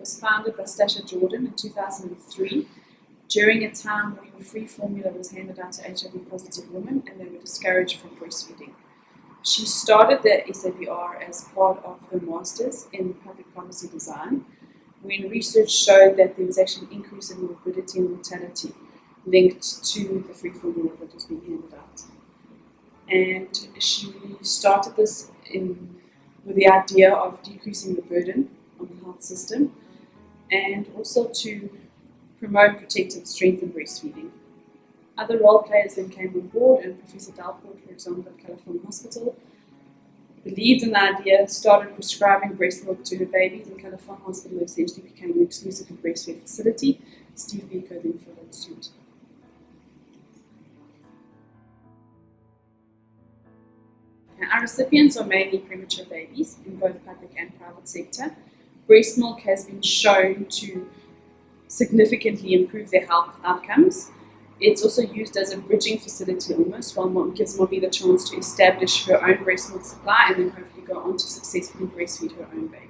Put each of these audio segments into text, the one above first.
was founded by Stasha Jordan in 2003 during a time when free formula was handed out to HIV positive women and they were discouraged from breastfeeding. She started the SABR as part of her Masters in Public Policy Design, when research showed that there was actually an increase in morbidity and mortality linked to the free formula that was being handed out. And she started this with the idea of decreasing the burden on the health system and also to promote, protect and strengthen breastfeeding. Other role players then came on board, and Professor Dalport, for example, at California Hospital, believed in the idea, started prescribing breast milk to her babies, and California Hospital essentially became an exclusively breastfed facility. Steve Biko then followed suit. Our recipients are mainly premature babies in both public and private sector. Breast milk has been shown to significantly improve their health outcomes. It's also used as a bridging facility almost, while mom gives mommy the chance to establish her own breast milk supply and then hopefully go on to successfully breastfeed her own baby.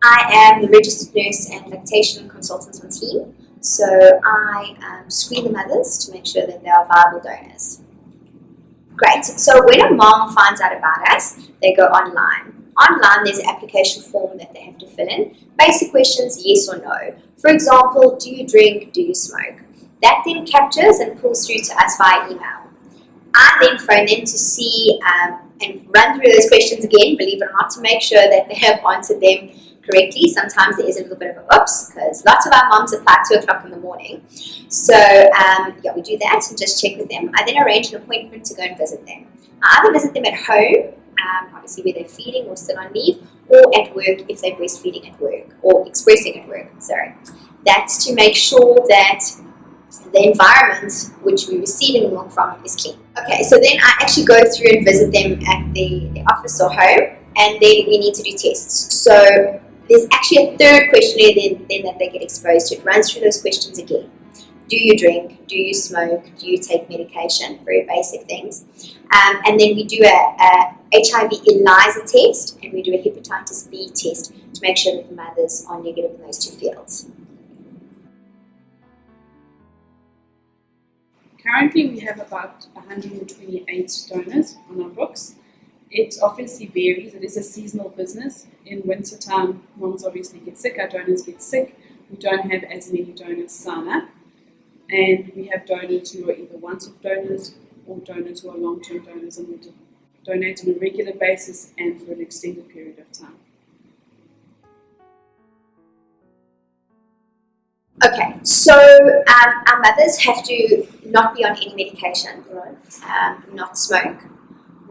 I am the registered nurse and lactation consultant on team. So I screen the mothers to make sure that they are viable donors. Great. So when a mom finds out about us, they go online. Online, there's an application form that they have to fill in. Basic questions, yes or no. For example, do you drink? Do you smoke? That then captures and pulls through to us via email. I then phone them to see and run through those questions again, believe it or not, to make sure that they have answered them correctly. Sometimes there is a little bit of a oops, because lots of our moms apply at 2 o'clock in the morning. So yeah, we do that and just check with them. I then arrange an appointment to go and visit them. I either visit them at home, obviously where they're feeding or still on leave, or at work if they're breastfeeding at work, or expressing at work, sorry. That's to make sure that the environment which we're receiving milk from is clean. Okay, so then I actually go through and visit them at the office or home, and then we need to do tests. So there's actually a third questionnaire then that they get exposed to. It runs through those questions again. Do you drink? Do you smoke? Do you take medication? Very basic things. And then we do a HIV ELISA test, and we do a hepatitis B test to make sure that the mothers are negative in those two fields. Currently, we have about 128 donors on our books. It obviously varies. It is a seasonal business. In winter time, moms obviously get sick, our donors get sick. We don't have as many donors sign up. And we have donors who are either once-off donors or donors who are long-term donors, and we donate on a regular basis and for an extended period of time. Okay, so our mothers have to not be on any medication, not smoke,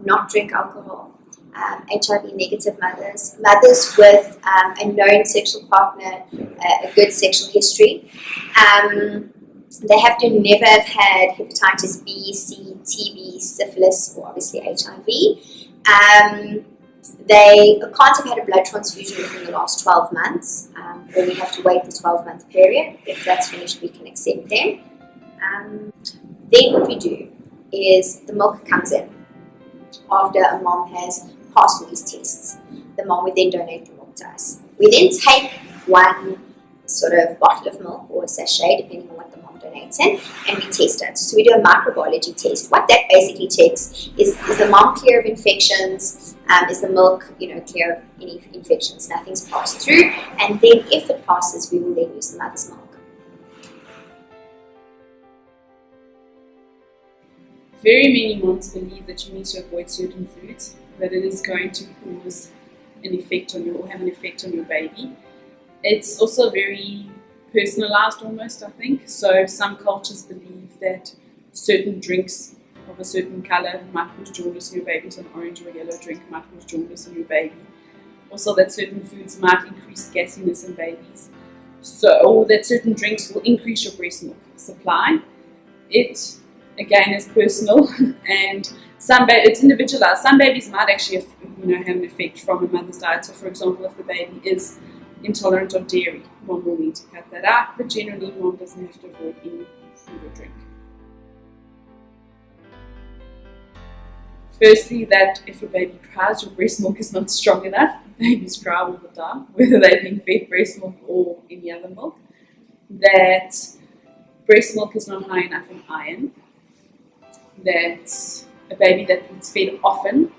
not drink alcohol, HIV negative mothers, mothers with a known sexual partner, a good sexual history. They have to never have had hepatitis B, C, TB, syphilis, or obviously HIV. They can't have had a blood transfusion within the last 12 months, or we have to wait the 12-month period. If that's finished, we can accept them. Then what we do is the milk comes in after a mom has passed all these tests. The mom would then donate the milk to us. We then take one sort of bottle of milk or a sachet, depending on what the mom donates in, and we test it. So we do a microbiology test. What that basically checks is the mom clear of infections, is the milk clear of any infections, nothing's passed through, and then if it passes, we will then use the mother's milk. Very many moms believe that you need to avoid certain foods, that it is going to cause an effect on you or have an effect on your baby. It's also very personalized almost, I think. So some cultures believe that certain drinks of a certain color might cause jaundice in your baby, so an orange or yellow drink might cause jaundice in your baby. Also that certain foods might increase gasiness in babies. Or that certain drinks will increase your breast milk supply. It, again, is personal and it's individualized. Some babies might actually have an effect from a mother's diet. So for example, if the baby is intolerant of dairy, mom will need to cut that out, but generally mom doesn't have to avoid any food or drink. Firstly, that if your baby cries, your breast milk is not strong enough. Babies cry all the time, whether they're being fed breast milk or any other milk. That breast milk is not high enough in iron. That a baby that is fed often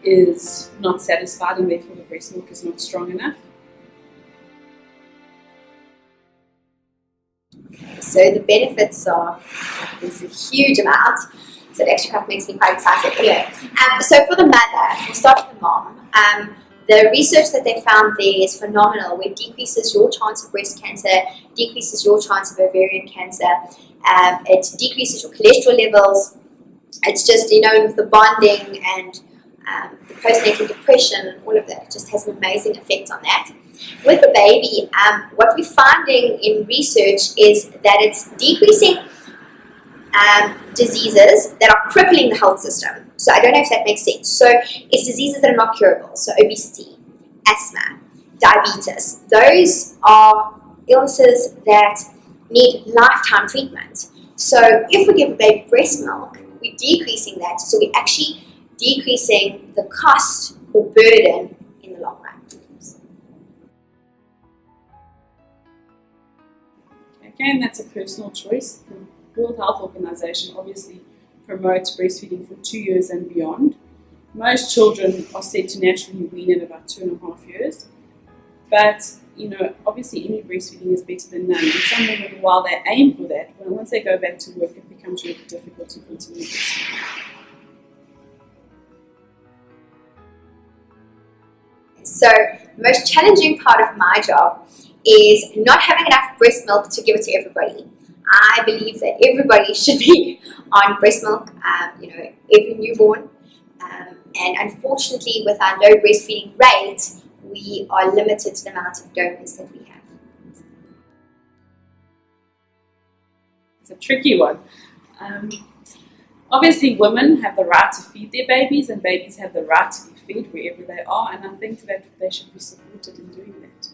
is not satisfied and therefore the breast milk is not strong enough. So the benefits are, there's a huge amount. So the extra cup makes me quite excited. Anyway, so for the mother, we'll start with the mom. The research that they found there is phenomenal. It decreases your chance of breast cancer, decreases your chance of ovarian cancer, it decreases your cholesterol levels. It's just, with the bonding and the postnatal depression and all of that, it just has an amazing effect on that. With the baby, what we're finding in research is that it's decreasing diseases that are crippling the health system. So I don't know if that makes sense. So it's diseases that are not curable. So obesity, asthma, diabetes. Those are illnesses that need lifetime treatment. So if we give a baby breast milk, we're decreasing that. So we're actually decreasing the cost or burden in the long run. Again, that's a personal choice. The World Health Organization obviously promotes breastfeeding for 2 years and beyond. Most children are said to naturally wean at about 2.5 years. But, obviously any breastfeeding is better than none. And some women, while they aim for that, once they go back to work, it becomes really difficult to continue breastfeeding. So the most challenging part of my job is not having enough breast milk to give it to everybody. I believe that everybody should be on breast milk, every newborn. And unfortunately, with our low breastfeeding rate, we are limited to the amount of donors that we have. It's a tricky one. Obviously, women have the right to feed their babies, and babies have the right to be fed wherever they are, and I think that they should be supported in doing that.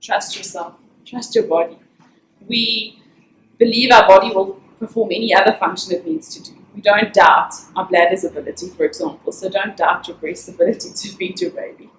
Trust yourself. Trust your body. We believe our body will perform any other function it needs to do. We don't doubt our bladder's ability, for example, so don't doubt your breast's ability to feed your baby.